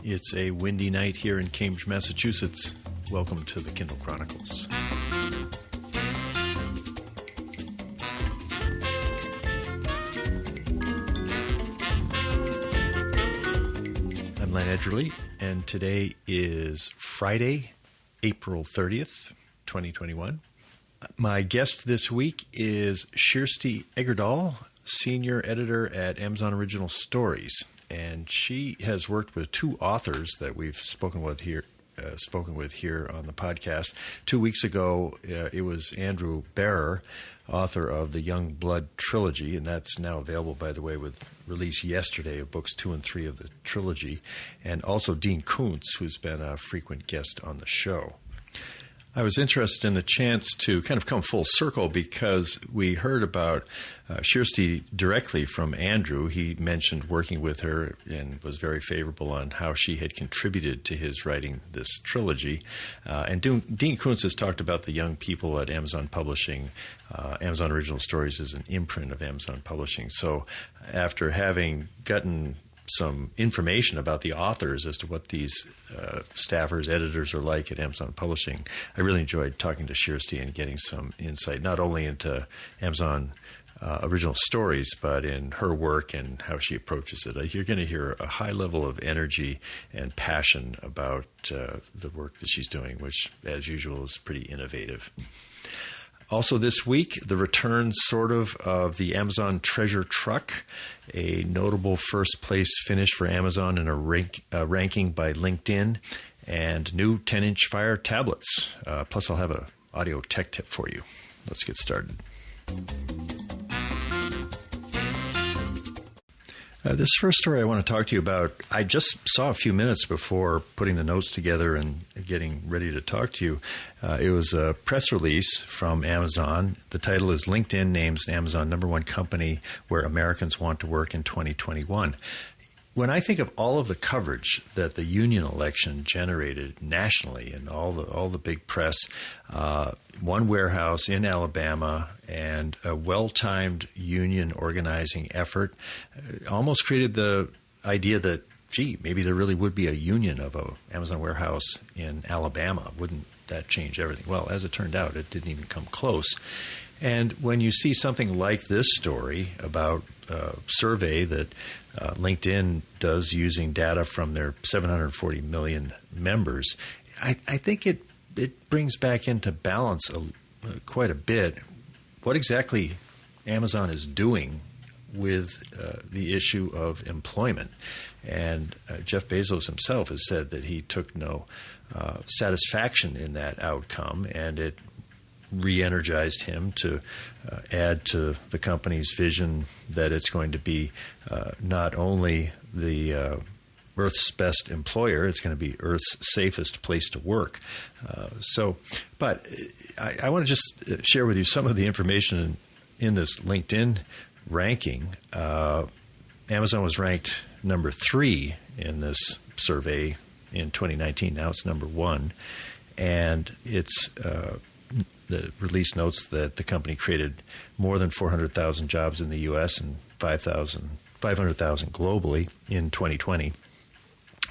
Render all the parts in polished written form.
It's a windy night here in Cambridge, Massachusetts. Welcome to the Kindle Chronicles. I'm Len Edgerly, and today is Friday, April 30th, 2021. My guest this week is Kjersti Egerdahl, Senior Editor at Amazon Original Stories. And she has worked with two authors that we've spoken with here on the podcast. 2 weeks ago, it was Andrew Barrer, author of the Young Blood trilogy, and that's now available, by the way, with release yesterday of books 2 and 3 of the trilogy, and also Dean Koontz, who's been a frequent guest on the show. I was interested in the chance to kind of come full circle because we heard about Kjersti directly from Andrew. He mentioned working with her and was very favorable on how she had contributed to his writing this trilogy. And Dean Koontz has talked about the young people at Amazon Publishing. Amazon Original Stories is an imprint of Amazon Publishing. So after having gotten some information about the authors as to what these staffers, editors are like at Amazon Publishing, I really enjoyed talking to Kjersti and getting some insight, not only into Amazon Original Stories, but in her work and how she approaches it. You're going to hear a high level of energy and passion about the work that she's doing, which, as usual, is pretty innovative. Also this week, the return of the Amazon Treasure Truck, a notable first-place finish for Amazon in a ranking by LinkedIn, and new 10-inch Fire tablets. Plus, I'll have an audio tech tip for you. Let's get started. This first story I want to talk to you about, I just saw a few minutes before putting the notes together and getting ready to talk to you. It was a press release from Amazon. The title is LinkedIn Names Amazon #1 Company Where Americans Want to Work in 2021. When I think of all of the coverage that the union election generated nationally and all the big press, one warehouse in Alabama and a well-timed union organizing effort almost created the idea that, gee, maybe there really would be a union of an Amazon warehouse in Alabama. Wouldn't that change everything? Well, as it turned out, it didn't even come close. And when you see something like this story about a survey that LinkedIn does using data from their 740 million members, I think it brings back into balance quite a bit what exactly Amazon is doing with the issue of employment. And Jeff Bezos himself has said that he took no satisfaction in that outcome, and it re-energized him to add to the company's vision that it's going to be not only the Earth's best employer, it's going to be Earth's safest place to work. But I want to just share with you some of the information in this LinkedIn ranking. Amazon was ranked number 3 in this survey in 2019. Now it's number 1. And it's the release notes that the company created more than 400,000 jobs in the U.S. and 500,000 globally in 2020.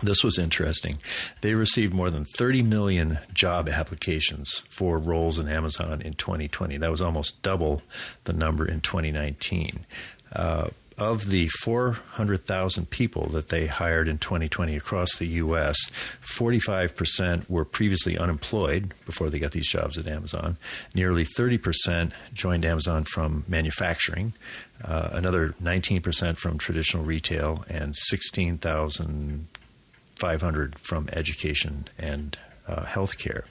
This was interesting. They received more than 30 million job applications for roles in Amazon in 2020. That was almost double the number in 2019. Of the 400,000 people that they hired in 2020 across the U.S., 45% were previously unemployed before they got these jobs at Amazon. Nearly 30% joined Amazon from manufacturing, another 19% from traditional retail, and 16,500 from education and healthcare.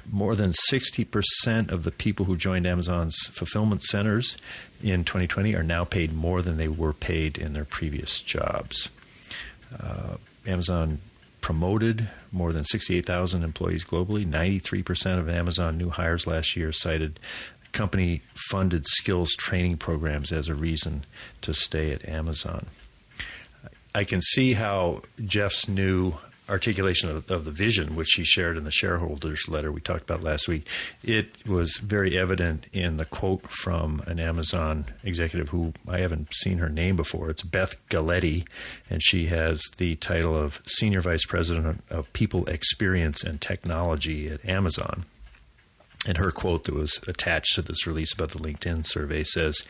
More than 60% of the people who joined Amazon's fulfillment centers in 2020 are now paid more than they were paid in their previous jobs. Amazon promoted more than 68,000 employees globally. 93% of Amazon new hires last year cited company-funded skills training programs as a reason to stay at Amazon. I can see how Jeff's new articulation of the vision, which he shared in the shareholders letter we talked about last week, it was very evident in the quote from an Amazon executive who I haven't seen her name before. It's Beth Galletti, and she has the title of Senior Vice President of People Experience and Technology at Amazon. And her quote that was attached to this release about the LinkedIn survey says,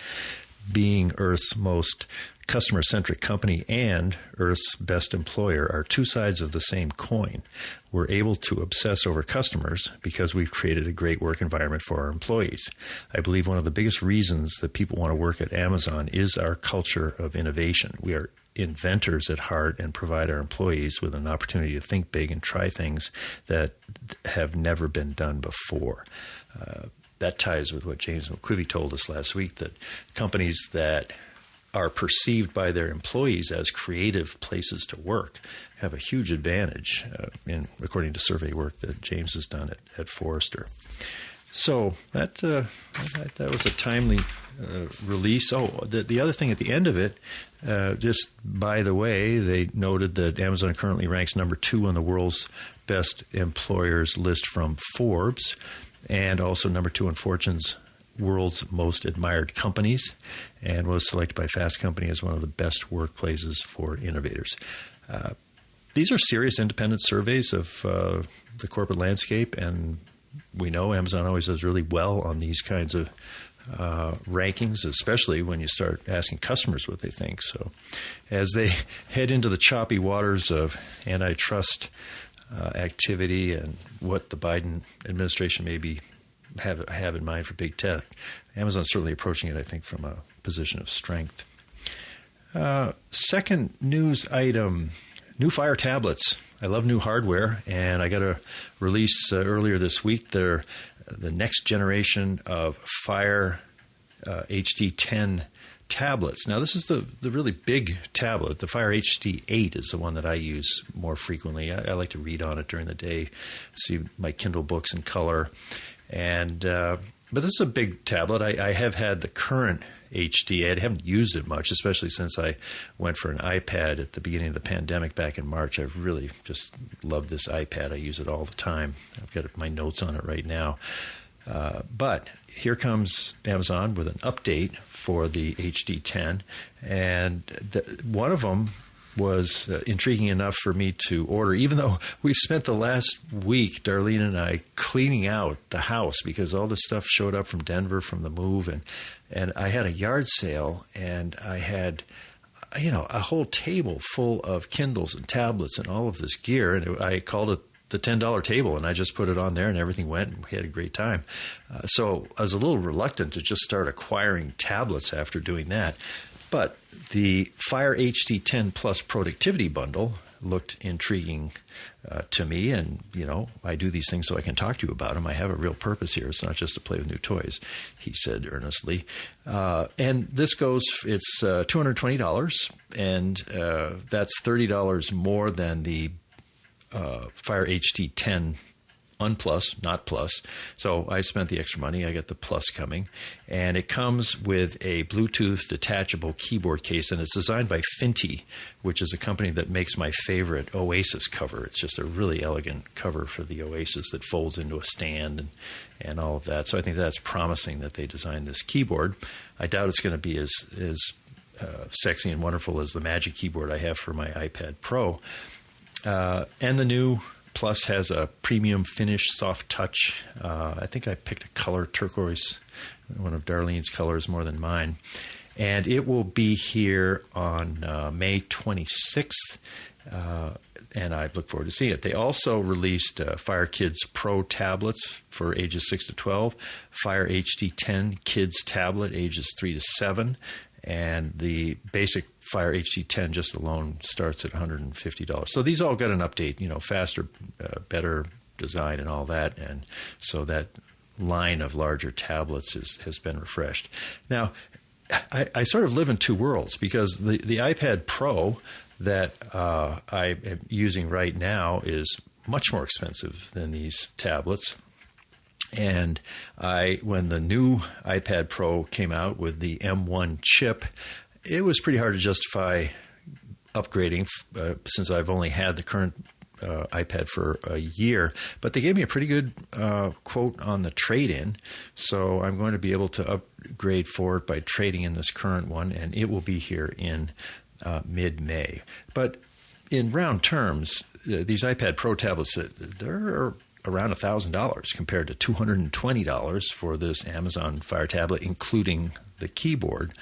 "Being Earth's most customer-centric company and Earth's best employer are two sides of the same coin. We're able to obsess over customers because we've created a great work environment for our employees. I believe one of the biggest reasons that people want to work at Amazon is our culture of innovation. We are inventors at heart and provide our employees with an opportunity to think big and try things that have never been done before." That ties with what James McQuivey told us last week, that companies that are perceived by their employees as creative places to work have a huge advantage, according to survey work that James has done at Forrester. So that was a timely release. Oh, the other thing at the end of it, just by the way, they noted that Amazon currently ranks number 2 on the world's best employers list from Forbes, and also number 2 on Fortune's world's most admired companies, and was selected by Fast Company as one of the best workplaces for innovators. These are serious independent surveys of the corporate landscape, and we know Amazon always does really well on these kinds of rankings, especially when you start asking customers what they think. So as they head into the choppy waters of antitrust activity and what the Biden administration may have in mind for big tech, Amazon's certainly approaching it, I think, from a position of strength. Second news item, new Fire tablets. I love new hardware, and I got a release earlier this week. They're the next generation of Fire HD10 tablets. Now, this is the really big tablet. The Fire HD 8 is the one that I use more frequently. I like to read on it during the day, see my Kindle books in color. But this is a big tablet. I have had the current HD. I haven't used it much, especially since I went for an iPad at the beginning of the pandemic back in March. I've really just loved this iPad. I use it all the time. I've got my notes on it right now. But here comes Amazon with an update for the HD10, and one of them was intriguing enough for me to order, even though we've spent the last week, Darlene and I, cleaning out the house because all the stuff showed up from Denver from the move, and I had a yard sale, and I had a whole table full of Kindles and tablets and all of this gear, and I called it the $10 table, and I just put it on there, and everything went, and we had a great time. So I was a little reluctant to just start acquiring tablets after doing that. But the Fire HD10 Plus Productivity Bundle looked intriguing to me, and, I do these things so I can talk to you about them. I have a real purpose here. It's not just to play with new toys, he said earnestly. And this it's $220, and that's $30 more than the Fire HD10 Unplus, not Plus. So I spent the extra money. I got the Plus coming. And it comes with a Bluetooth detachable keyboard case, and it's designed by Finty, which is a company that makes my favorite Oasis cover. It's just a really elegant cover for the Oasis that folds into a stand and all of that. So I think that's promising that they designed this keyboard. I doubt it's going to be as sexy and wonderful as the Magic Keyboard I have for my iPad Pro. And the new Plus has a premium finish, soft touch. I think I picked a color turquoise, one of Darlene's colors more than mine. And it will be here on May 26th, and I look forward to seeing it. They also released Fire Kids Pro tablets for ages 6 to 12, Fire HD10 Kids tablet ages 3 to 7, and the basic Fire HD10 just alone starts at $150. So these all got an update, faster, better design and all that. And so that line of larger tablets has been refreshed. Now, I sort of live in two worlds, because the iPad Pro that I am using right now is much more expensive than these tablets. And when the new iPad Pro came out with the M1 chip, it was pretty hard to justify upgrading since I've only had the current iPad for a year, but they gave me a pretty good quote on the trade-in. So I'm going to be able to upgrade forward by trading in this current one, and it will be here in mid-May. But in round terms, these iPad Pro tablets, they're around $1,000 compared to $220 for this Amazon Fire tablet, including the keyboard.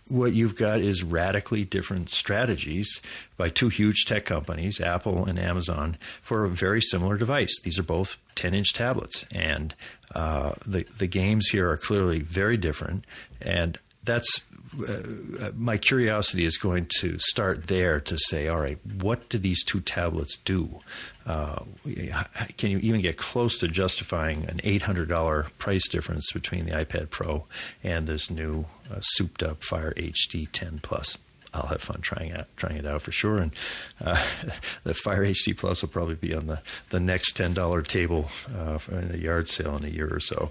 What you've got is radically different strategies by two huge tech companies, Apple and Amazon, for a very similar device. These are both 10-inch tablets, and the games here are clearly very different. And that's my curiosity is going to start there to say, all right, what do these two tablets do? Can you even get close to justifying an $800 price difference between the iPad Pro and this new souped-up Fire HD 10 Plus? I'll have fun trying it out for sure. And the Fire HD Plus will probably be on the next $10 table in a yard sale in a year or so.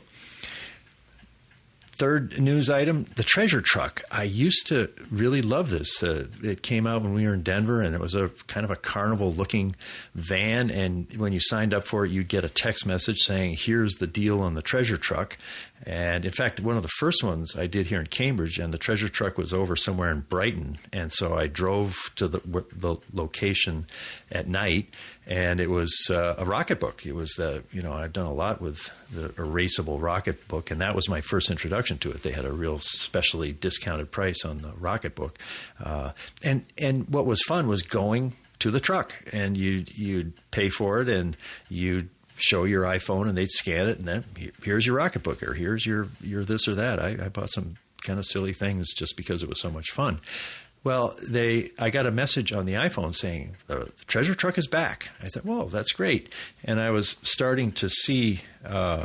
Third news item, the treasure truck. I used to really love this. It came out when we were in Denver, and it was a kind of a carnival-looking van. And when you signed up for it, you'd get a text message saying, here's the deal on the treasure truck. And in fact, one of the first ones I did here in Cambridge, and the treasure truck was over somewhere in Brighton. And so I drove to the location at night, and it was a Rocketbook. It was I've done a lot with the erasable Rocketbook, and that was my first introduction to it. They had a real specially discounted price on the Rocketbook. And what was fun was going to the truck, and you'd pay for it, and you'd show your iPhone, and they'd scan it, and then here's your Rocketbook, or here's your this or that. I bought some kind of silly things just because it was so much fun. Well, I got a message on the iPhone saying the treasure truck is back. I said, "Whoa, that's great!" And I was starting to see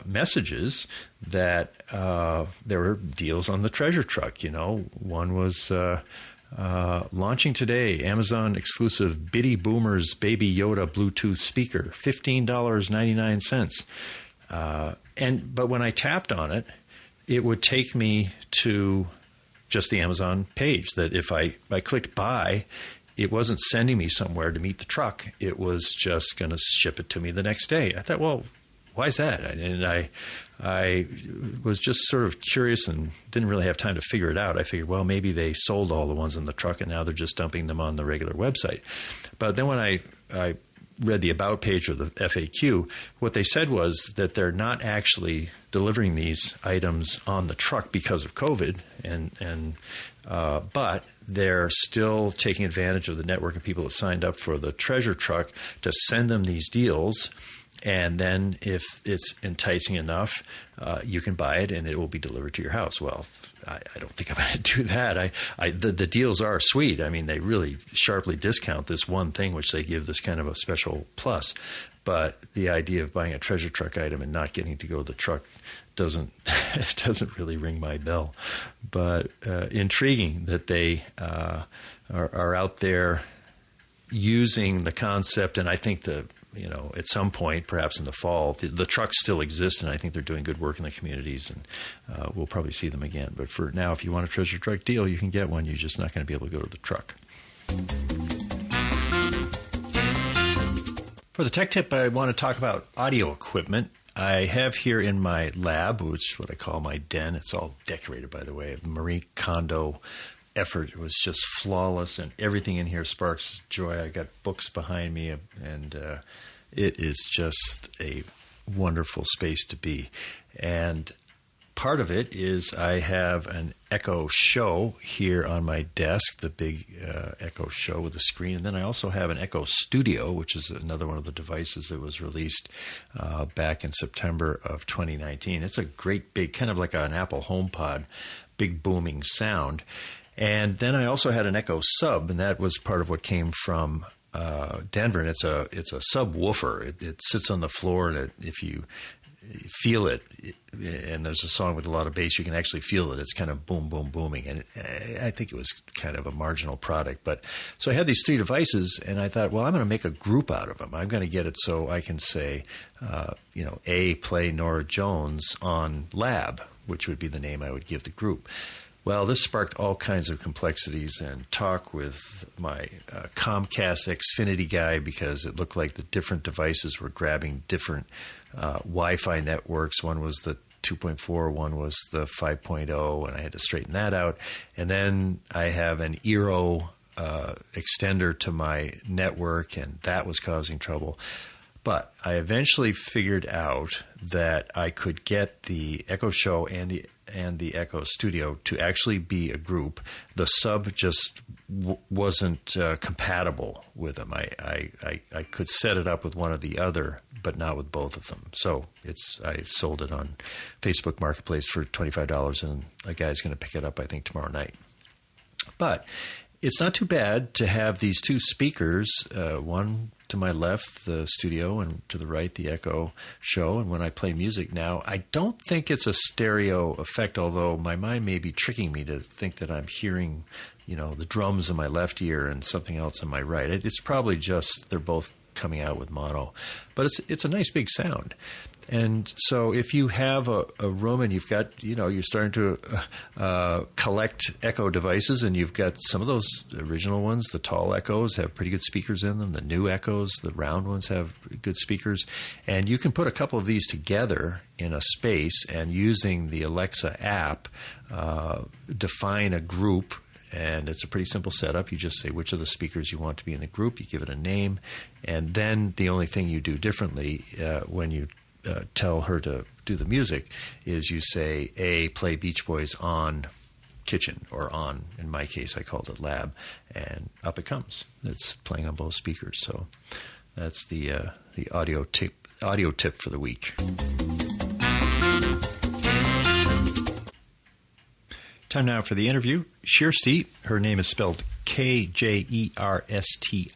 messages that there were deals on the treasure truck. One was launching today, Amazon exclusive Bitty Boomers Baby Yoda Bluetooth speaker, $15.99. But when I tapped on it, it would take me to just the Amazon page. That if I clicked buy, it wasn't sending me somewhere to meet the truck. It was just going to ship it to me the next day. I thought, well, why is that? And I was just sort of curious and didn't really have time to figure it out. I figured, well, maybe they sold all the ones in the truck and now they're just dumping them on the regular website. But then when I read the About page or the FAQ, what they said was that they're not actually delivering these items on the truck because of COVID, but they're still taking advantage of the network of people that signed up for the treasure truck to send them these deals. And then if it's enticing enough, you can buy it and it will be delivered to your house. Well, I don't think I'm going to do that. The deals are sweet. I mean, they really sharply discount this one thing, which they give this kind of a special plus. But the idea of buying a treasure truck item and not getting to go to the truck doesn't really ring my bell. But intriguing that they are out there using the concept, and I think at some point, perhaps in the fall, the trucks still exist, and I think they're doing good work in the communities, and we'll probably see them again. But for now, if you want a treasure truck deal, you can get one. You're just not going to be able to go to the truck. For the tech tip, I want to talk about audio equipment. I have here in my lab, which is what I call my den. It's all decorated, by the way. Marie Kondo effort. It was just flawless, and everything in here sparks joy. I got books behind me, and it is just a wonderful space to be. And part of it is I have an Echo Show here on my desk, the big Echo Show with a screen. And then I also have an Echo Studio, which is another one of the devices that was released back in September of 2019. It's a great big, kind of like an Apple HomePod, big booming sound. And then I also had an Echo Sub, and that was part of what came from Denver. And it's a subwoofer. It sits on the floor, and if you feel it, and there's a song with a lot of bass, you can actually feel it. It's kind of boom, boom, booming. And I think it was kind of a marginal product. But so I had these three devices, and I thought, well, I'm going to make a group out of them. I'm going to get it so I can say, play Norah Jones on Lab, which would be the name I would give the group. Well, this sparked all kinds of complexities and talk with my Comcast Xfinity guy because it looked like the different devices were grabbing different Wi-Fi networks. One was the 2.4, one was the 5.0, and I had to straighten that out. And then I have an Eero extender to my network, and that was causing trouble. But I eventually figured out that I could get the Echo Show and the Echo Studio to actually be a group. The sub just wasn't compatible with them. I could set it up with one or the other, but not with both of them. So I sold it on Facebook Marketplace for $25, and a guy's going to pick it up, I think, tomorrow night. But it's not too bad to have these two speakers, one to my left, the studio, and to the right, the Echo Show. And when I play music now, I don't think it's a stereo effect, although my mind may be tricking me to think that I'm hearing, the drums in my left ear and something else in my right. It's probably just they're both coming out with mono. But it's a nice big sound. And so if you have a room and you've got, you're starting to collect Echo devices, and you've got some of those original ones, the tall Echoes have pretty good speakers in them. The new Echoes, the round ones, have good speakers. And you can put a couple of these together in a space and using the Alexa app, define a group. And it's a pretty simple setup. You just say which of the speakers you want to be in the group. You give it a name. And then the only thing you do differently when you tell her to do the music is you say, play Beach Boys on kitchen, or on, in my case, I called it lab, and up it comes. It's playing on both speakers. So that's the audio tip for the week. Time now for the interview. Kjersti, her name is spelled Kjersti,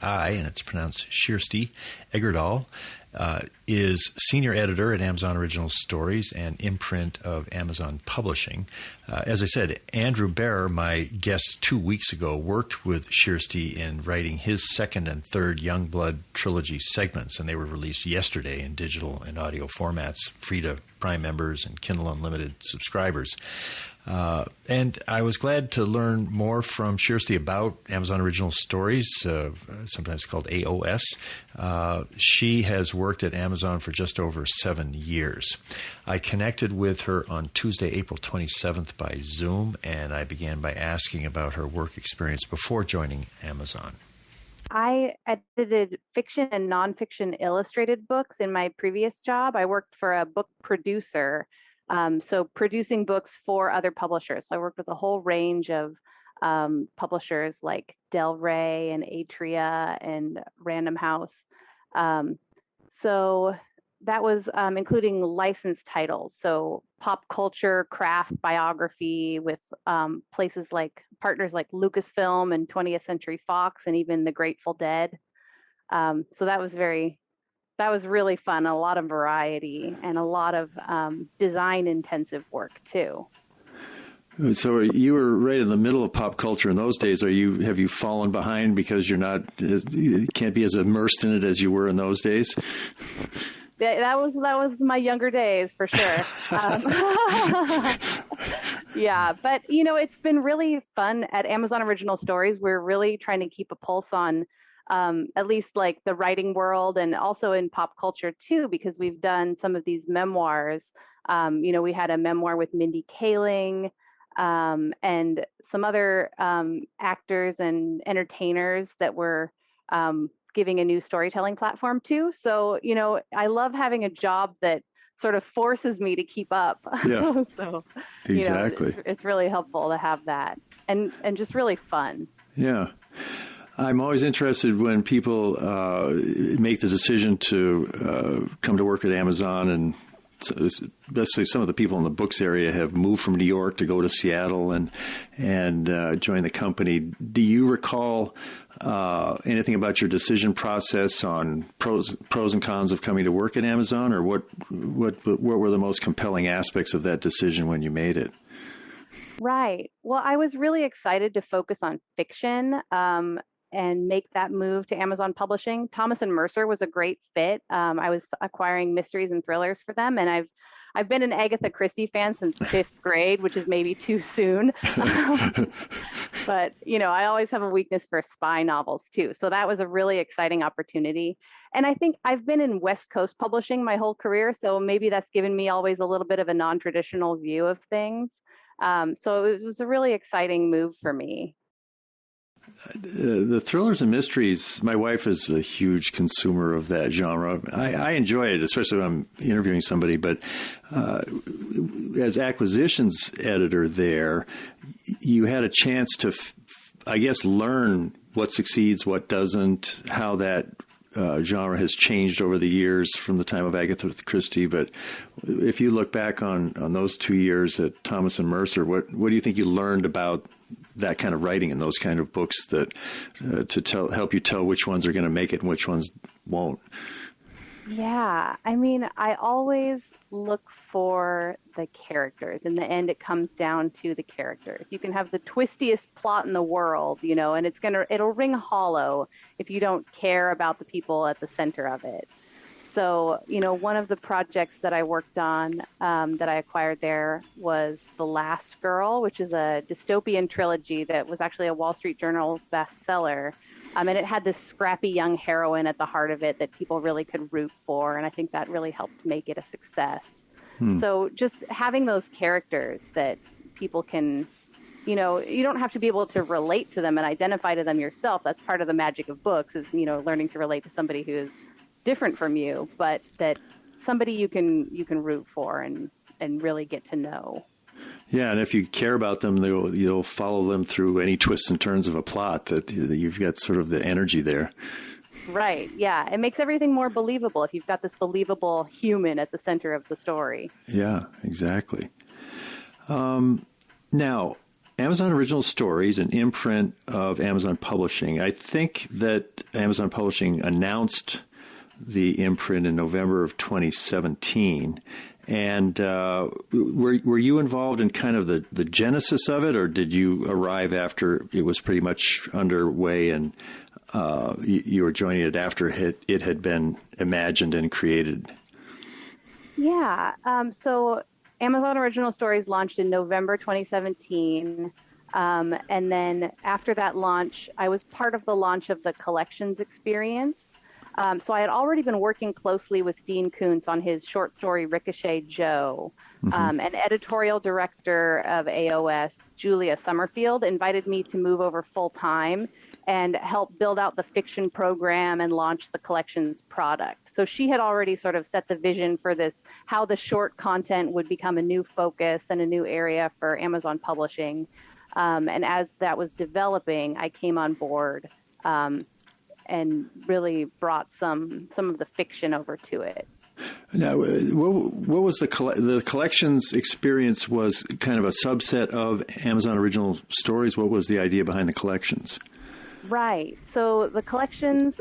and it's pronounced Kjersti Egerdahl, is senior editor at Amazon Original Stories and imprint of Amazon Publishing. As I said, Andrew Barrer, my guest 2 weeks ago, worked with Kjersti in writing his second and third Youngblood trilogy segments, and they were released yesterday in digital and audio formats, free to Prime members and Kindle Unlimited subscribers. And I was glad to learn more from Kjersti about Amazon Original Stories, sometimes called AOS. She has worked at Amazon for just over 7 years. I connected with her on Tuesday, April 27th by Zoom, and I began by asking about her work experience before joining Amazon. I edited fiction and nonfiction illustrated books in my previous job. I worked for a book producer, so producing books for other publishers. So I worked with a whole range of publishers like Del Rey and Atria and Random House. So that was including licensed titles, so pop culture, craft, biography with places like partners like Lucasfilm and 20th Century Fox and even the Grateful Dead. So that was really fun, a lot of variety and a lot of design intensive work too. So you were right in the middle of pop culture in those days. Have you fallen behind because you can't be as immersed in it as you were in those days? That was my younger days for sure. Yeah, but it's been really fun at Amazon Original Stories. We're really trying to keep a pulse on at least like the writing world and also in pop culture too, because we've done some of these memoirs. We had a memoir with Mindy Kaling and some other actors and entertainers that were giving a new storytelling platform too. So, I love having a job that sort of forces me to keep up. Yeah, so, exactly. It's really helpful to have that and just really fun. Yeah. I'm always interested when people make the decision to come to work at Amazon, and especially some of the people in the books area have moved from New York to go to Seattle and join the company. Do you recall anything about your decision process on pros and cons of coming to work at Amazon, or what were the most compelling aspects of that decision when you made it? Right. Well, I was really excited to focus on fiction and make that move to Amazon Publishing. Thomas and Mercer was a great fit. I was acquiring mysteries and thrillers for them, and I've been an Agatha Christie fan since 5th grade, which is maybe too soon. But, I always have a weakness for spy novels too. So that was a really exciting opportunity. And I think I've been in West Coast publishing my whole career. So maybe that's given me always a little bit of a non-traditional view of things. So it was a really exciting move for me. The thrillers and mysteries, my wife is a huge consumer of that genre. I enjoy it, especially when I'm interviewing somebody. But as acquisitions editor there, you had a chance to, I guess, learn what succeeds, what doesn't, how that genre has changed over the years from the time of Agatha Christie. But if you look back on those 2 years at Thomas and Mercer, what do you think you learned about that kind of writing and those kind of books that help you tell which ones are going to make it and which ones won't? Yeah, I mean, I always look for the characters. In the end, it comes down to the characters. You can have the twistiest plot in the world, and it'll ring hollow if you don't care about the people at the center of it. So, one of the projects that I worked on that I acquired there was The Last Girl, which is a dystopian trilogy that was actually a Wall Street Journal bestseller. And it had this scrappy young heroine at the heart of it that people really could root for. And I think that really helped make it a success. So just having those characters that people can, you don't have to be able to relate to them and identify to them yourself. That's part of the magic of books is, learning to relate to somebody who is different from you, but that somebody you can root for and really get to know. Yeah, and if you care about them, you'll follow them through any twists and turns of a plot. That you've got sort of the energy there. Right. Yeah, it makes everything more believable if you've got this believable human at the center of the story. Yeah, exactly. Now, Amazon Original Stories, an imprint of Amazon Publishing. I think that Amazon Publishing announced the imprint in November of 2017. And were you involved in kind of the genesis of it, or did you arrive after it was pretty much underway and you were joining it after it had been imagined and created? Yeah. So Amazon Original Stories launched in November 2017. And then after that launch, I was part of the launch of the collections experience. So I had already been working closely with Dean Koontz on his short story Ricochet Joe. And editorial director of AOS, Julia Summerfield, invited me to move over full time and help build out the fiction program and launch the collections product. So she had already sort of set the vision for this, how the short content would become a new focus and a new area for Amazon Publishing. And as that was developing, I came on board and really brought some of the fiction over to it. Now, what was the collections experience? Was kind of a subset of Amazon Original Stories. What was the idea behind the collections? Right. So the collections,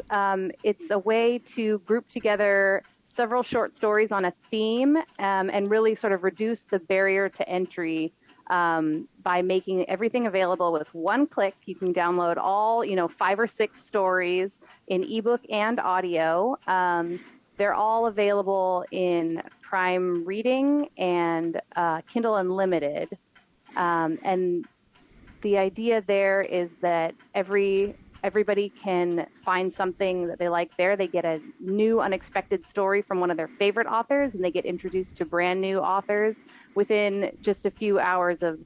it's a way to group together several short stories on a theme and really sort of reduce the barrier to entry by making everything available with one click. You can download all, 5 or 6 stories in ebook and audio. They're all available in Prime Reading and Kindle Unlimited. And the idea there is that everybody can find something that they like there. They get a new unexpected story from one of their favorite authors, and they get introduced to brand new authors within just a few hours of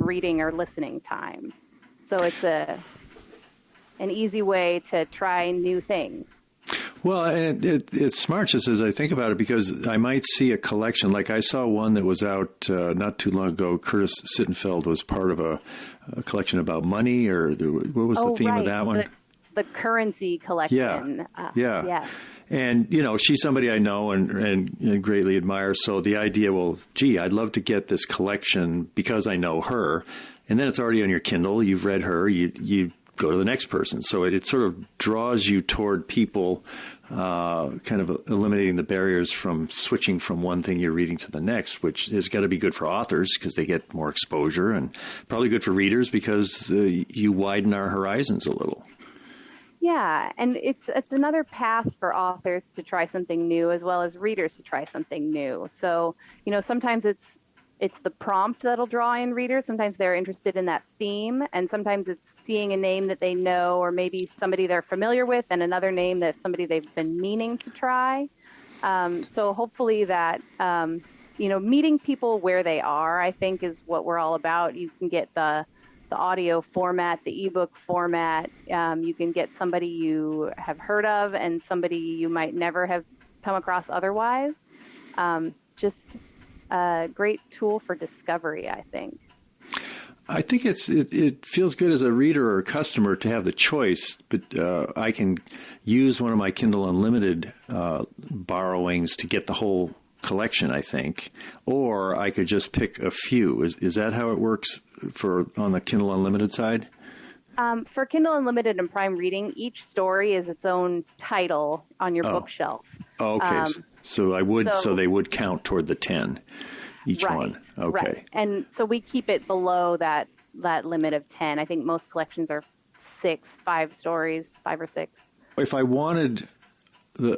reading or listening time. So it's an easy way to try new things. Well, it's smart just as I think about it, because I might see a collection. Like I saw one that was out not too long ago. Curtis Sittenfeld was part of a collection about money, or what was the theme of that one? The Currency Collection. Yeah. Yes. And, she's somebody I know and greatly admire. So the idea, I'd love to get this collection because I know her. And then it's already on your Kindle. You've read her. You go to the next person. So it sort of draws you toward people, kind of eliminating the barriers from switching from one thing you're reading to the next, which has got to be good for authors because they get more exposure, and probably good for readers because you widen our horizons a little. Yeah, and it's another path for authors to try something new as well as readers to try something new. So, sometimes it's the prompt that'll draw in readers. Sometimes they're interested in that theme, and sometimes it's seeing a name that they know or maybe somebody they're familiar with and another name that somebody they've been meaning to try. So hopefully that, meeting people where they are, I think, is what we're all about. You can get the audio format, the ebook format. You can get somebody you have heard of and somebody you might never have come across otherwise. Just a great tool for discovery, I think. I think it feels good as a reader or a customer to have the choice, but I can use one of my Kindle Unlimited borrowings to get the whole collection, I think, or I could just pick a few. Is that how it works on the Kindle Unlimited side? For Kindle Unlimited and Prime Reading, each story is its own title on your bookshelf. Oh, okay. So they would count toward the 10, each one. Okay. Right. And so we keep it below that limit of 10. I think most collections are 5 stories, 5 or 6. If I wanted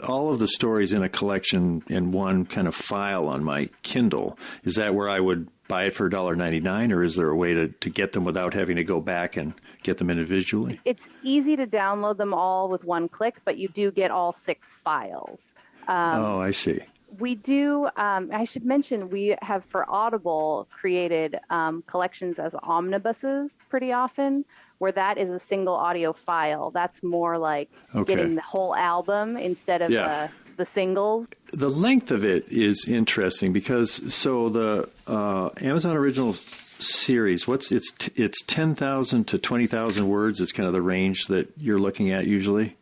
all of the stories in a collection in one kind of file on my Kindle, is that where I would buy it for $1.99, or is there a way to get them without having to go back and get them individually? It's easy to download them all with one click, but you do get all 6 files. I see. We do, I should mention, we have for Audible created collections as omnibuses pretty often, where that is a single audio file. That's more like getting the whole album instead of the singles. The length of it is interesting because the Amazon Original Series, it's 10,000 to 20,000 words is kind of the range that you're looking at usually?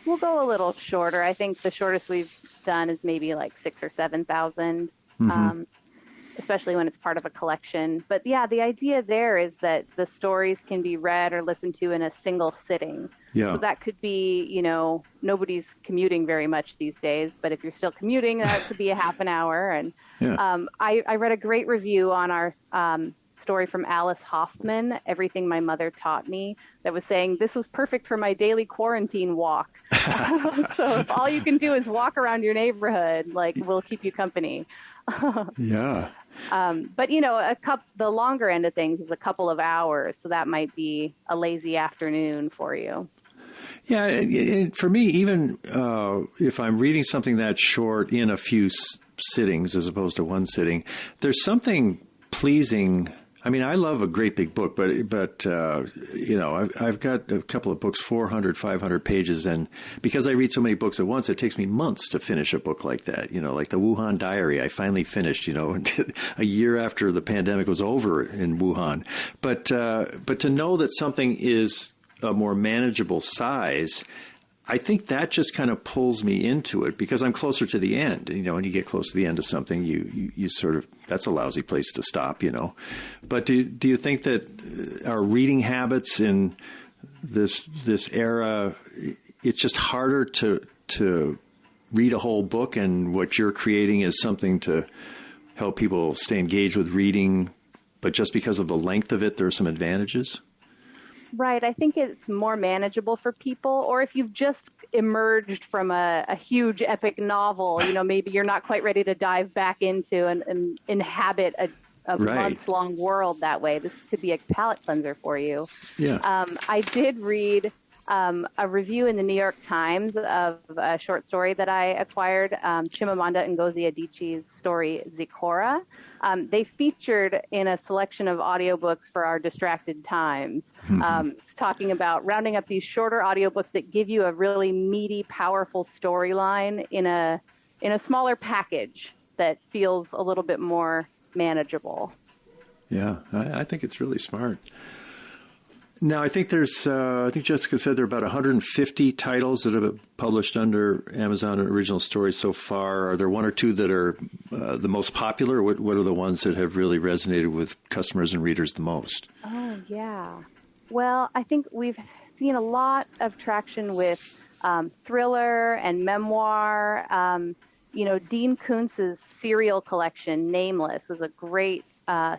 We'll go a little shorter. I think the shortest we've done is maybe like 6,000 or 7,000. Especially when it's part of a collection. But yeah, the idea there is that the stories can be read or listened to in a single sitting. Yeah. So that could be, nobody's commuting very much these days, but if you're still commuting, that could be a half an hour. And I read a great review on our story from Alice Hoffman, Everything My Mother Taught Me, that was saying this was perfect for my daily quarantine walk. So if all you can do is walk around your neighborhood, we'll keep you company. Yeah. But, the longer end of things is a couple of hours, so that might be a lazy afternoon for you. Yeah, for me, even if I'm reading something that short in a few sittings as opposed to one sitting, there's something pleasing. I mean, I love a great big book, but I've got a couple of books, 400, 500 pages, and because I read so many books at once, it takes me months to finish a book like that. Like the Wuhan Diary, I finally finished, a year after the pandemic was over in Wuhan. But to know that something is a more manageable size, I think that just kind of pulls me into it because I'm closer to the end. When you get close to the end of something, you sort of, that's a lousy place to stop, But do you think that our reading habits in this era, it's just harder to read a whole book, and what you're creating is something to help people stay engaged with reading, but just because of the length of it, there are some advantages? Right. I think it's more manageable for people, or if you've just emerged from a huge epic novel, maybe you're not quite ready to dive back into and inhabit a months-long world that way. This could be a palate cleanser for you. Yeah. I did read a review in the New York Times of a short story that I acquired, Chimamanda Ngozi Adichie's story, Zikora. They featured in a selection of audiobooks for our distracted times, talking about rounding up these shorter audiobooks that give you a really meaty, powerful storyline in a smaller package that feels a little bit more manageable. Yeah, I think it's really smart. Now, I think I think Jessica said there are about 150 titles that have been published under Amazon Original Stories so far. Are there one or two that are the most popular? What are the ones that have really resonated with customers and readers the most? Oh, yeah. Well, I think we've seen a lot of traction with thriller and memoir. Dean Koontz's serial collection, Nameless, was a great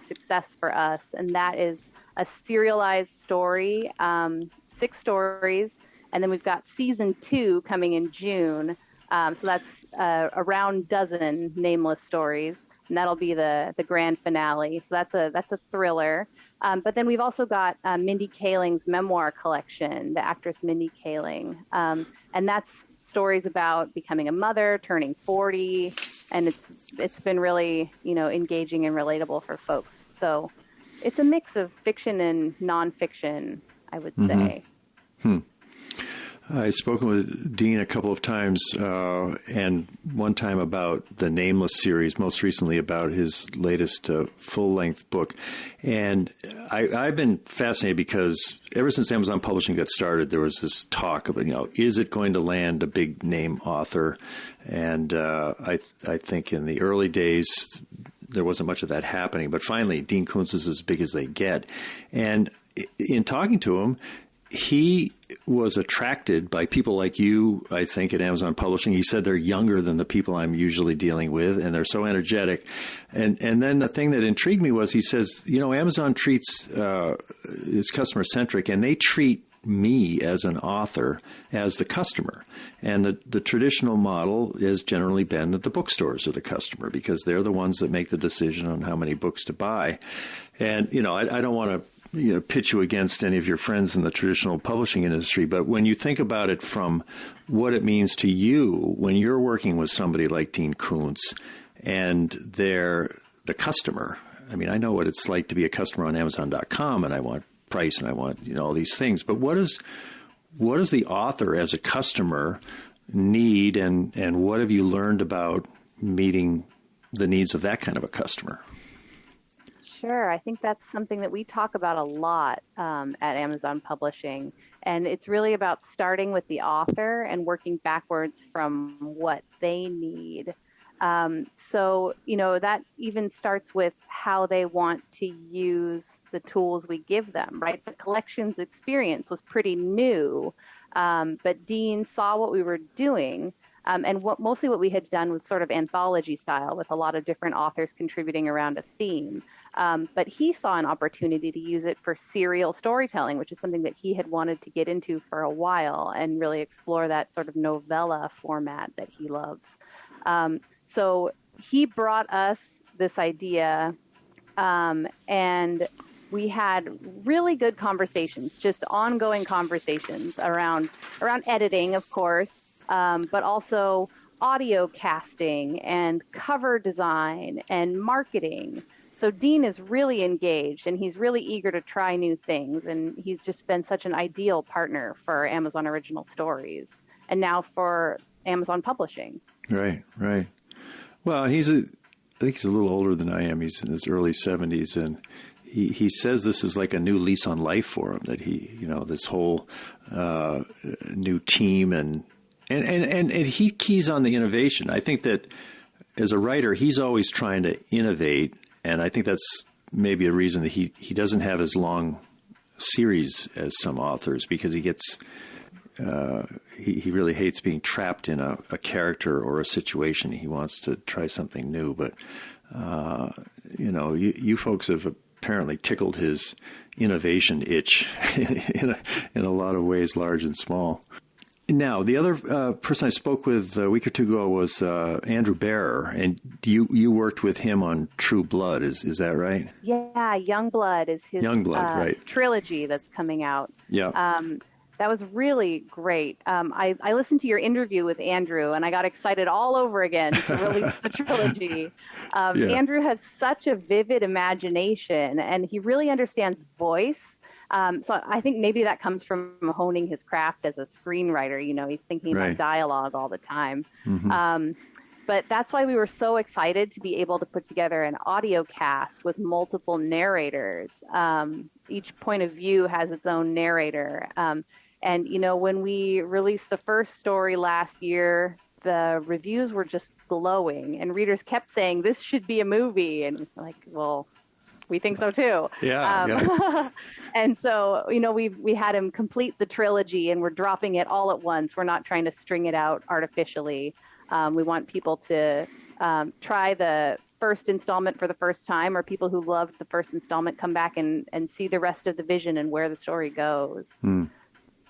success for us, and that is a serialized story, 6 stories, And then we've got season 2 coming in June. So that's around dozen nameless stories, and that'll be the grand finale. So that's a thriller. But then we've also got Mindy Kaling's memoir collection, the actress Mindy Kaling, and that's stories about becoming a mother, turning 40, and it's been really engaging and relatable for folks. So it's a mix of fiction and nonfiction, I would say. I've spoken with Dean a couple of times, and one time about the Nameless series, most recently about his latest full-length book. And I've been fascinated because ever since Amazon Publishing got started, there was this talk about, is it going to land a big-name author? And I think in the early days, there wasn't much of that happening. But finally, Dean Koontz is as big as they get. And in talking to him, he was attracted by people like you, I think, at Amazon Publishing. He said they're younger than the people I'm usually dealing with, and they're so energetic. And then the thing that intrigued me was he says, Amazon treats is customer-centric, and they treat me as an author as the customer. And the traditional model has generally been that the bookstores are the customer because they're the ones that make the decision on how many books to buy. And, I don't want to pitch you against any of your friends in the traditional publishing industry, but when you think about it from what it means to you when you're working with somebody like Dean Koontz and they're the customer. I mean, I know what it's like to be a customer on Amazon.com, and I want price and I want all these things. But what does the author as a customer need, and what have you learned about meeting the needs of that kind of a customer? Sure. I think that's something that we talk about a lot at Amazon Publishing. And it's really about starting with the author and working backwards from what they need. So, that even starts with how they want to use the tools we give them, right? The collections experience was pretty new, but Dean saw what we were doing. And mostly what we had done was sort of anthology style with a lot of different authors contributing around a theme. But he saw an opportunity to use it for serial storytelling, which is something that he had wanted to get into for a while and really explore that sort of novella format that he loves. So he brought us this idea, and we had really good conversations, just ongoing conversations around editing, of course, but also audio casting and cover design and marketing. So Dean is really engaged, and he's really eager to try new things, and he's just been such an ideal partner for Amazon Original Stories, and now for Amazon Publishing. Right. Well, I think he's a little older than I am. He's in his early 70s, and he says this is like a new lease on life for him, that this whole new team, and he keys on the innovation. I think that as a writer, he's always trying to innovate. And I think that's maybe a reason that he doesn't have as long series as some authors, because he gets he really hates being trapped in a character or a situation. He wants to try something new. But you folks have apparently tickled his innovation itch in a lot of ways, large and small. Now, the other person I spoke with a week or two ago was Andrew Barrer, and you worked with him on True Blood. Is that right? Yeah, Young Blood is his right. trilogy that's coming out. Yeah. That was really great. I listened to your interview with Andrew, and I got excited all over again to release the trilogy. Andrew has such a vivid imagination, and he really understands voice. So I think maybe that comes from honing his craft as a screenwriter. He's thinking about dialogue all the time. Mm-hmm. But that's why we were so excited to be able to put together an audio cast with multiple narrators. Each point of view has its own narrator. And, when we released the first story last year, the reviews were just glowing, and readers kept saying, this should be a movie. And like, well, we think so too. Yeah. And so, we had him complete the trilogy, and we're dropping it all at once. We're not trying to string it out artificially. We want people to try the first installment for the first time, or people who loved the first installment come back and see the rest of the vision and where the story goes.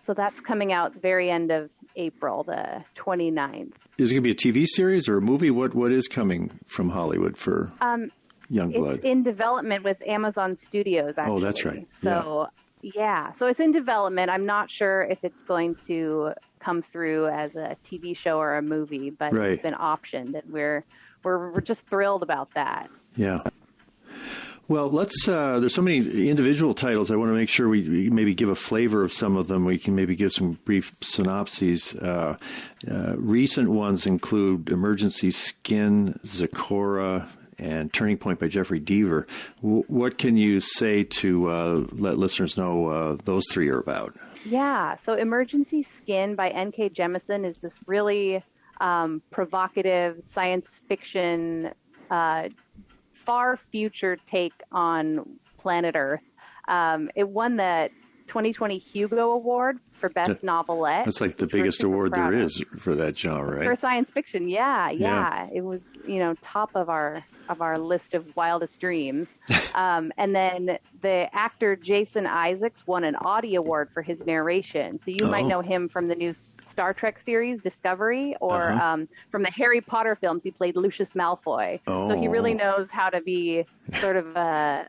So that's coming out very end of April, the 29th. Is it going to be a TV series or a movie? What is coming from Hollywood for Youngblood? It's in development with Amazon Studios, actually. Oh, that's right. So, so it's in development. I'm not sure if it's going to come through as a TV show or a movie, but It's been optioned, and we're just thrilled about that. Yeah. Well, there's so many individual titles. I want to make sure we maybe give a flavor of some of them. We can maybe give some brief synopses. Recent ones include Emergency Skin, Zikora, and Turning Point by Jeffery Deaver. What can you say to let listeners know those three are about? Yeah, so Emergency Skin by N.K. Jemison is this really provocative science fiction far future take on planet Earth. It won the 2020 Hugo Award for Best Novelette. That's like the biggest award there is for that genre, right? For science fiction, yeah. It was, top of our list of wildest dreams. And then the actor Jason Isaacs won an Audie Award for his narration. So you might know him from the new Star Trek series Discovery, or from the Harry Potter films. He played Lucius Malfoy. So he really knows how to be sort of a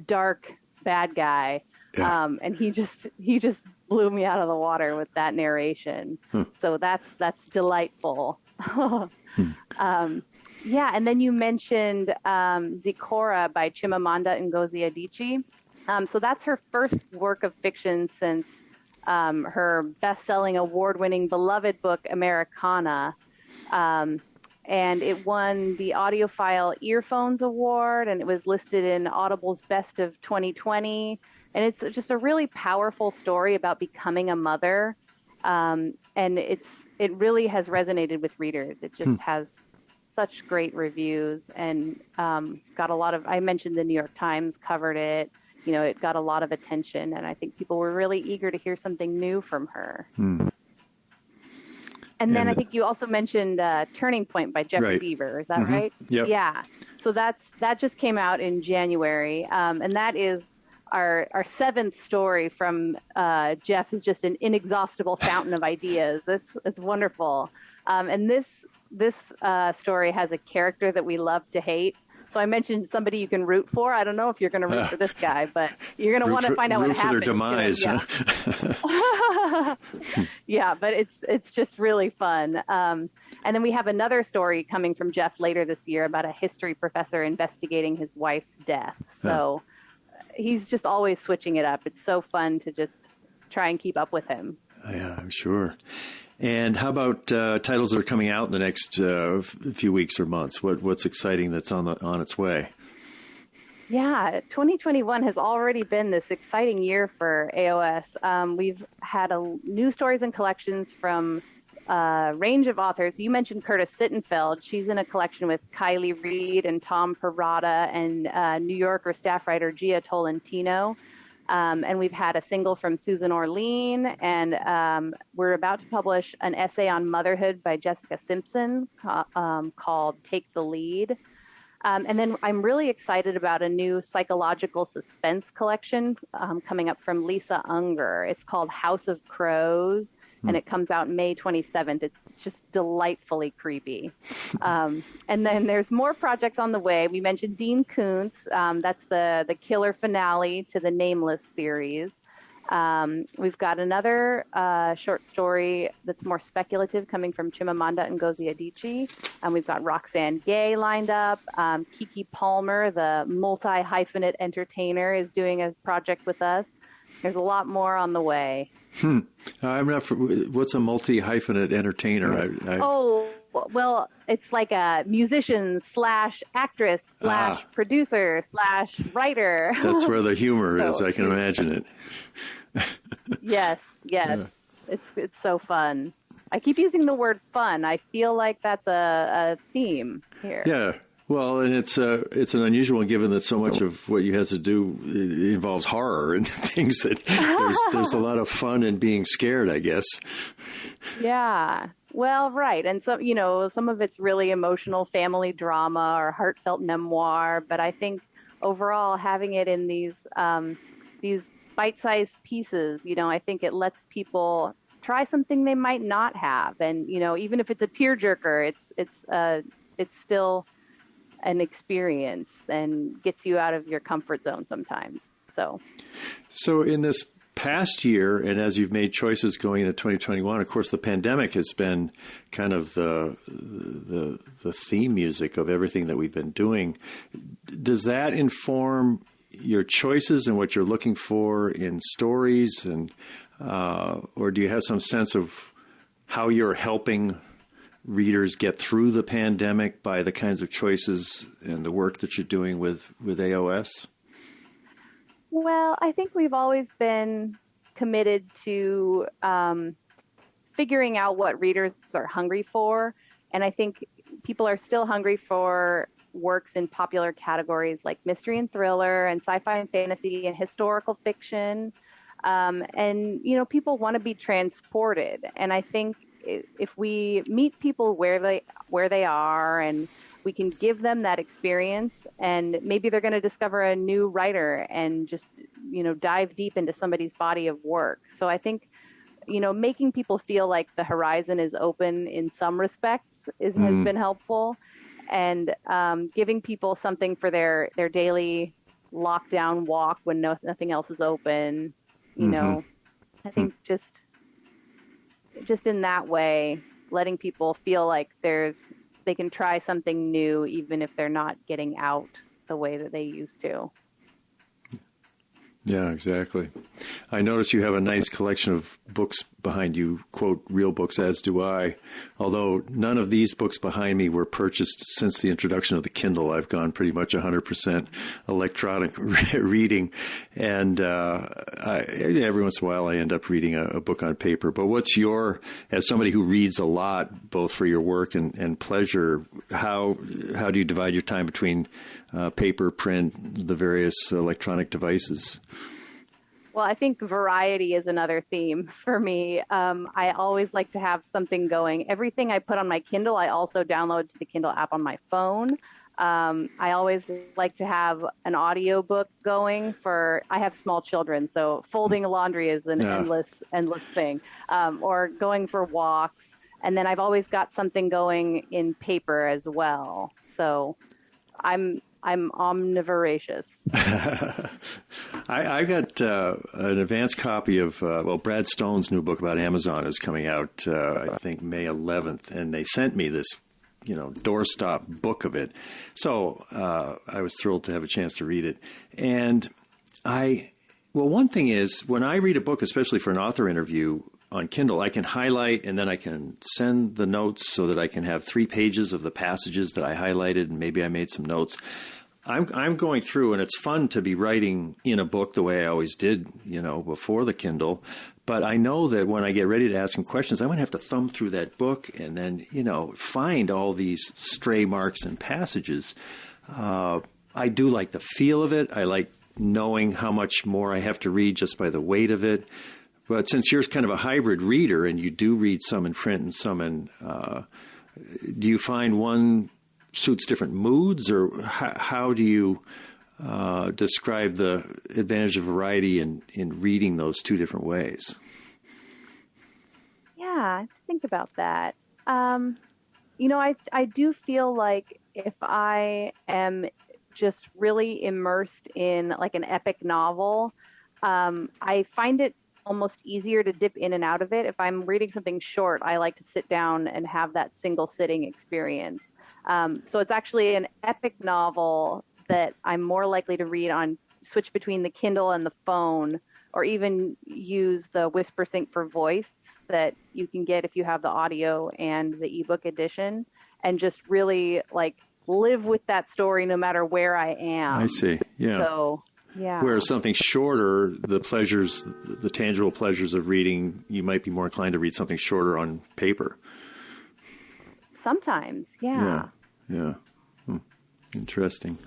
dark bad guy. Yeah. And he just blew me out of the water with that narration. So that's delightful. And then you mentioned Zikora by Chimamanda Ngozi Adichie. So that's her first work of fiction since her best-selling, award-winning, beloved book, Americana. And it won the Audiophile Earphones Award, and it was listed in Audible's Best of 2020. And it's just a really powerful story about becoming a mother. And it really has resonated with readers. It just has such great reviews, and got a lot of, I mentioned the New York Times covered it. It got a lot of attention, and I think people were really eager to hear something new from her. And then I think you also mentioned Turning Point by Jeffery Deaver. Is that right? Yep. Yeah. So that just came out in January, and that is our seventh story from Jeff is just an inexhaustible fountain of ideas. It's wonderful. And this story has a character that we love to hate. So I mentioned somebody you can root for. I don't know if you're going to root for this guy, but you're going to want to find out what happened. Root for their demise. Yeah, but it's just really fun. And then we have another story coming from Jeff later this year about a history professor investigating his wife's death. So he's just always switching it up. It's so fun to just try and keep up with him. Yeah, I'm sure. And how about titles that are coming out in the next few weeks or months? What's exciting that's on its way? Yeah, 2021 has already been this exciting year for AOS. We've had new stories and collections from a range of authors. You mentioned Curtis Sittenfeld. She's in a collection with Kiley Reid and Tom Perrotta and New Yorker staff writer Jia Tolentino. And we've had a single from Susan Orlean, and we're about to publish an essay on motherhood by Jessica Simpson called Take the Lead. And then I'm really excited about a new psychological suspense collection coming up from Lisa Unger. It's called House of Crows, and it comes out May 27th. It's just delightfully creepy. And then there's more projects on the way. We mentioned Dean Koontz. That's the killer finale to the Nameless series. We've got another short story that's more speculative coming from Chimamanda Ngozi Adichie. And we've got Roxane Gay lined up. Kiki Palmer, the multi-hyphenate entertainer, is doing a project with us. There's a lot more on the way. I'm not. What's a multi-hyphenate entertainer? Well, it's like a musician / actress / producer / writer. That's where the humor is. I can imagine it. Yes. Yeah. It's so fun. I keep using the word fun. I feel like that's a theme here. Yeah. Well, and it's an unusual one given that so much of what you have to do involves horror and things that there's a lot of fun in being scared, I guess. Yeah. Well, right. And so, some of it's really emotional family drama or heartfelt memoir. But I think overall having it in these bite-sized pieces. I think it lets people try something they might not have. And, even if it's a tearjerker, it's still an experience and gets you out of your comfort zone sometimes. So in this past year, and as you've made choices going into 2021, of course, the pandemic has been kind of the theme music of everything that we've been doing. Does that inform your choices and what you're looking for in stories, and or do you have some sense of how you're helping readers get through the pandemic by the kinds of choices and the work that you're doing with AOS? Well, I think we've always been committed to figuring out what readers are hungry for. And I think people are still hungry for works in popular categories like mystery and thriller and sci-fi and fantasy and historical fiction. And, people want to be transported. And I think if we meet people where they are, and we can give them that experience, and maybe they're going to discover a new writer and just, dive deep into somebody's body of work. So I think, making people feel like the horizon is open in some respects has been helpful, and giving people something for their daily lockdown walk when nothing else is open. I think just in that way, letting people feel like they can try something new, even if they're not getting out the way that they used to. Yeah, exactly. I notice you have a nice collection of books behind you, quote, real books, as do I. Although none of these books behind me were purchased since the introduction of the Kindle. I've gone pretty much 100% electronic reading. And every once in a while I end up reading a book on paper. But as somebody who reads a lot, both for your work and pleasure, how do you divide your time between paper, print, the various electronic devices? Well, I think variety is another theme for me. I always like to have something going. Everything I put on my Kindle, I also download to the Kindle app on my phone. I always like to have an audiobook going I have small children, so folding laundry is an endless thing, or going for walks. And then I've always got something going in paper as well. So I'm omnivoracious. I got an advanced copy of, Brad Stone's new book about Amazon is coming out, I think, May 11th. And they sent me this, doorstop book of it. So I was thrilled to have a chance to read it. And one thing is, when I read a book, especially for an author interview on Kindle, I can highlight and then I can send the notes so that I can have 3 pages of the passages that I highlighted, and maybe I made some notes. I'm going through, and it's fun to be writing in a book the way I always did, before the Kindle. But I know that when I get ready to ask some questions, I'm going to have to thumb through that book and then, find all these stray marks and passages. I do like the feel of it. I like knowing how much more I have to read just by the weight of it. But since you're kind of a hybrid reader and you do read some in print and some in, do you find one suits different moods, or how do you describe the advantage of variety in reading those 2 different ways? Yeah, think about that. I do feel like if I am just really immersed in like an epic novel, I find it almost easier to dip in and out of it. If I'm reading something short, I like to sit down and have that single sitting experience. So it's actually an epic novel that I'm more likely to switch between the Kindle and the phone, or even use the Whisper Sync for voice that you can get if you have the audio and the ebook edition, and just really live with that story no matter where I am. I see. Yeah. So, yeah. Whereas something shorter, the tangible pleasures of reading, you might be more inclined to read something shorter on paper. Sometimes, yeah. Yeah. Interesting.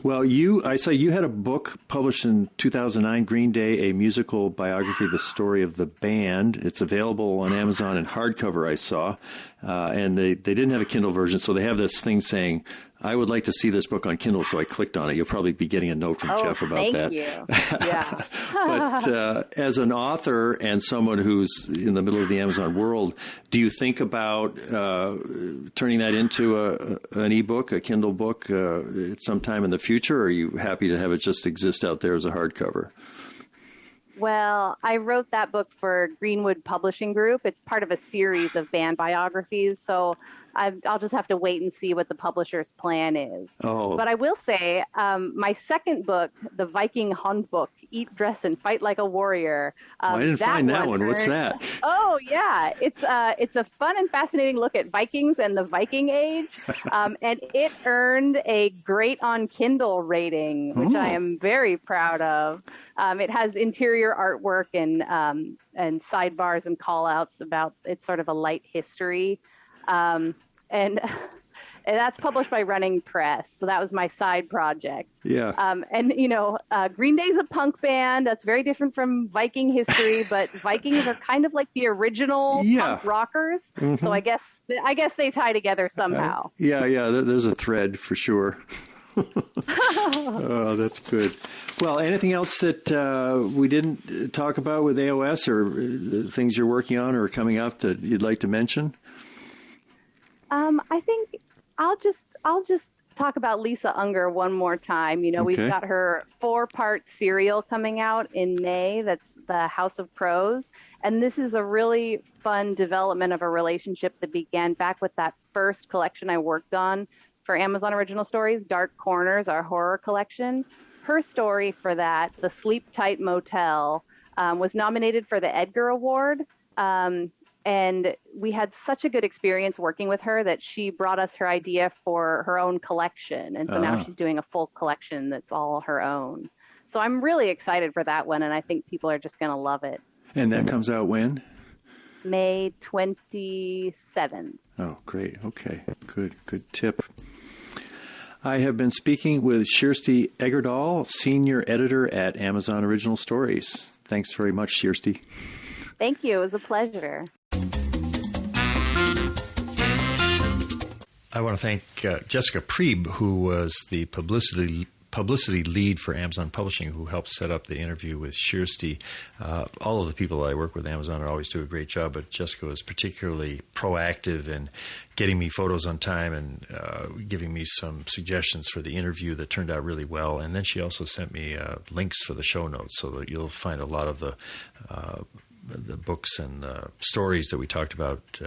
Well, I saw you had a book published in 2009, Green Day, a musical biography, the story of the band. It's available on Amazon in hardcover, I saw. And they didn't have a Kindle version, so they have this thing saying, I would like to see this book on Kindle, so I clicked on it. You'll probably be getting a note from Jeff about that. Thank you. Yeah. But as an author and someone who's in the middle of the Amazon world, do you think about turning that into an ebook, a Kindle book, at some time in the future? Or are you happy to have it just exist out there as a hardcover? Well, I wrote that book for Greenwood Publishing Group. It's part of a series of band biographies, so I'll just have to wait and see what the publisher's plan is. Oh. But I will say, my second book, the Viking Hondbók, Eat, Dress, and Fight Like a Warrior. I didn't find that one. What's that? Oh, yeah. It's a fun and fascinating look at Vikings and the Viking Age. And it earned a great on Kindle rating, which I am very proud of. It has interior artwork and sidebars and call-outs about, it's sort of a light history. And that's published by Running Press. So that was my side project. Yeah. Green Day's a punk band. That's very different from Viking history, but Vikings are kind of like the original punk rockers. Mm-hmm. So I guess they tie together somehow. There's a thread for sure. Oh, that's good. Well, anything else that we didn't talk about with AOS, or things you're working on or coming up that you'd like to mention? I think I'll just talk about Lisa Unger one more time. We've got her 4-part serial coming out in May. That's the House of Crows. And this is a really fun development of a relationship that began back with that first collection I worked on for Amazon Original Stories, Dark Corners, our horror collection. Her story for that, The Sleep Tight Motel, was nominated for the Edgar Award. And we had such a good experience working with her that she brought us her idea for her own collection. And so now she's doing a full collection that's all her own. So I'm really excited for that one, and I think people are just going to love it. And that comes out when? May 27th. Oh, great. Okay. Good tip. I have been speaking with Kjersti Egerdahl, Senior Editor at Amazon Original Stories. Thanks very much, Kjersti. Thank you. It was a pleasure. I want to thank Jessica Prieb, who was the publicity lead for Amazon Publishing, who helped set up the interview with Kjersti. All of the people that I work with Amazon always do a great job, but Jessica was particularly proactive in getting me photos on time and giving me some suggestions for the interview that turned out really well. And then she also sent me links for the show notes, so that you'll find a lot of the books and stories that we talked about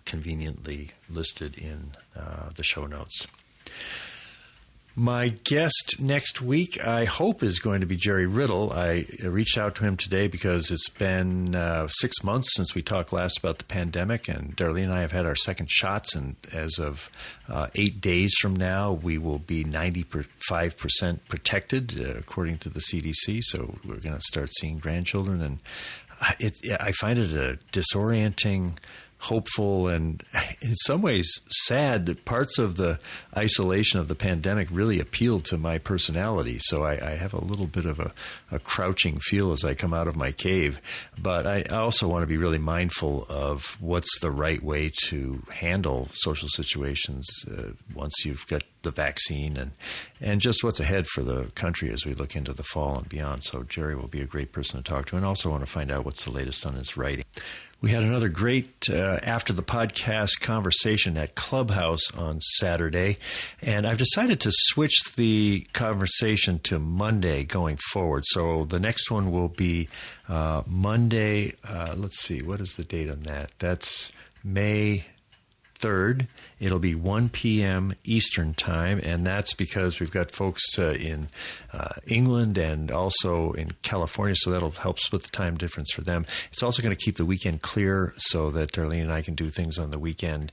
conveniently listed in the show notes. My guest next week, I hope, is going to be Jerry Riddle. I reached out to him today because it's been 6 months since we talked last about the pandemic, and Darlene and I have had our second shots, and as of 8 days from now, we will be 95% protected, according to the CDC, so we're going to start seeing grandchildren, and I find it a disorienting, hopeful, and in some ways sad that parts of the isolation of the pandemic really appealed to my personality. So I have a little bit of a crouching feel as I come out of my cave. But I also want to be really mindful of what's the right way to handle social situations once you've got the vaccine, and just what's ahead for the country as we look into the fall and beyond. So Jerry will be a great person to talk to, and also want to find out what's the latest on his writing. We had another great after the podcast conversation at Clubhouse on Saturday, and I've decided to switch the conversation to Monday going forward. So the next one will be Monday. Let's see, what is the date on that? That's May 3rd. It'll be 1 p.m. Eastern Time, and that's because we've got folks in England and also in California, so that'll help split the time difference for them. It's also going to keep the weekend clear so that Darlene and I can do things on the weekend.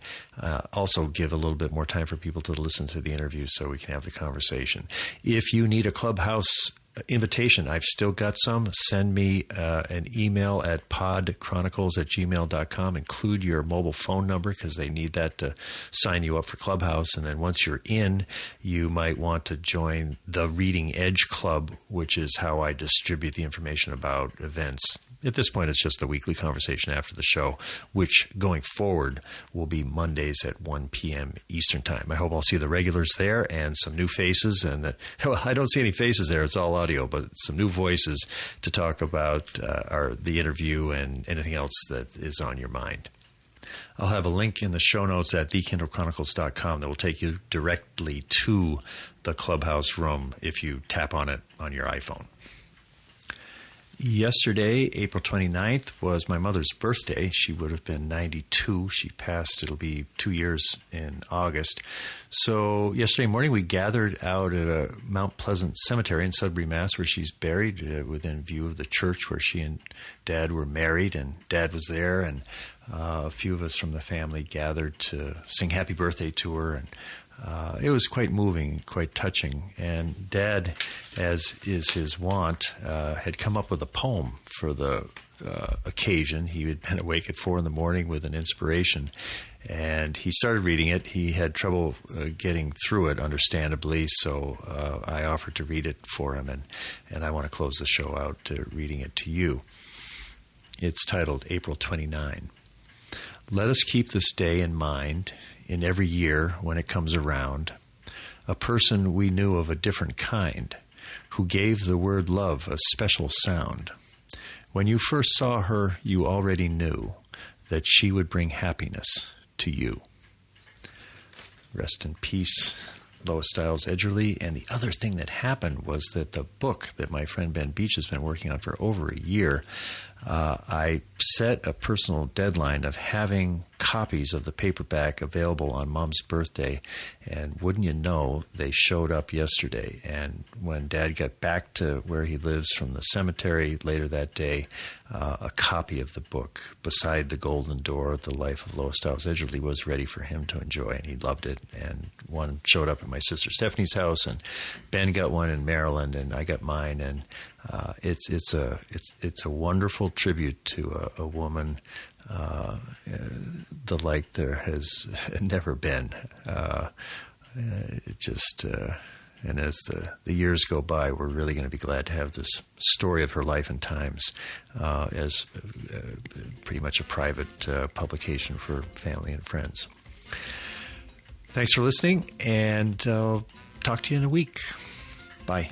Also give a little bit more time for people to listen to the interview so we can have the conversation. If you need a Clubhouse invitation, I've still got some. Send me an email at podchronicles@gmail.com. Include your mobile phone number because they need that to sign you up for Clubhouse. And then once you're in, you might want to join the Reading Edge Club, which is how I distribute the information about events. At this point, it's just the weekly conversation after the show, which going forward will be Mondays at 1 p.m. Eastern Time. I hope I'll see the regulars there and some new faces. And well, I don't see any faces there. It's all audio, but some new voices to talk about the interview and anything else that is on your mind. I'll have a link in the show notes at thekindlechronicles.com that will take you directly to the Clubhouse room if you tap on it on your iPhone. Yesterday, April 29th, was my mother's birthday. She would have been 92. She passed, it'll be 2 years in August. So yesterday morning, we gathered out at a Mount Pleasant Cemetery in Sudbury, Mass., where she's buried, within view of the church where she and Dad were married, and Dad was there, and a few of us from the family gathered to sing happy birthday to her, and it was quite moving, quite touching. And Dad, as is his wont, had come up with a poem for the occasion. He had been awake at 4 a.m. with an inspiration, and he started reading it. He had trouble getting through it, understandably, so I offered to read it for him, and I want to close the show out reading it to you. It's titled April 29. Let us keep this day in mind in every year when it comes around, a person we knew of a different kind, who gave the word love a special sound. When you first saw her, you already knew that she would bring happiness to you. Rest in peace, Lois Stiles Edgerly. And the other thing that happened was that the book that my friend Ben Beach has been working on for over a year, I set a personal deadline of having copies of the paperback available on Mom's birthday, and wouldn't you know, they showed up yesterday. And when Dad got back to where he lives from the cemetery later that day, a copy of the book, Beside the Golden Door, The Life of Lois Stiles Edgerly, was ready for him to enjoy, and he loved it. And one showed up at my sister Stephanie's house, and Ben got one in Maryland, and I got mine, and it's a wonderful tribute to a woman the like there has never been. And as the years go by, we're really going to be glad to have this story of her life and times as pretty much a private publication for family and friends. Thanks for listening, and talk to you in a week. Bye.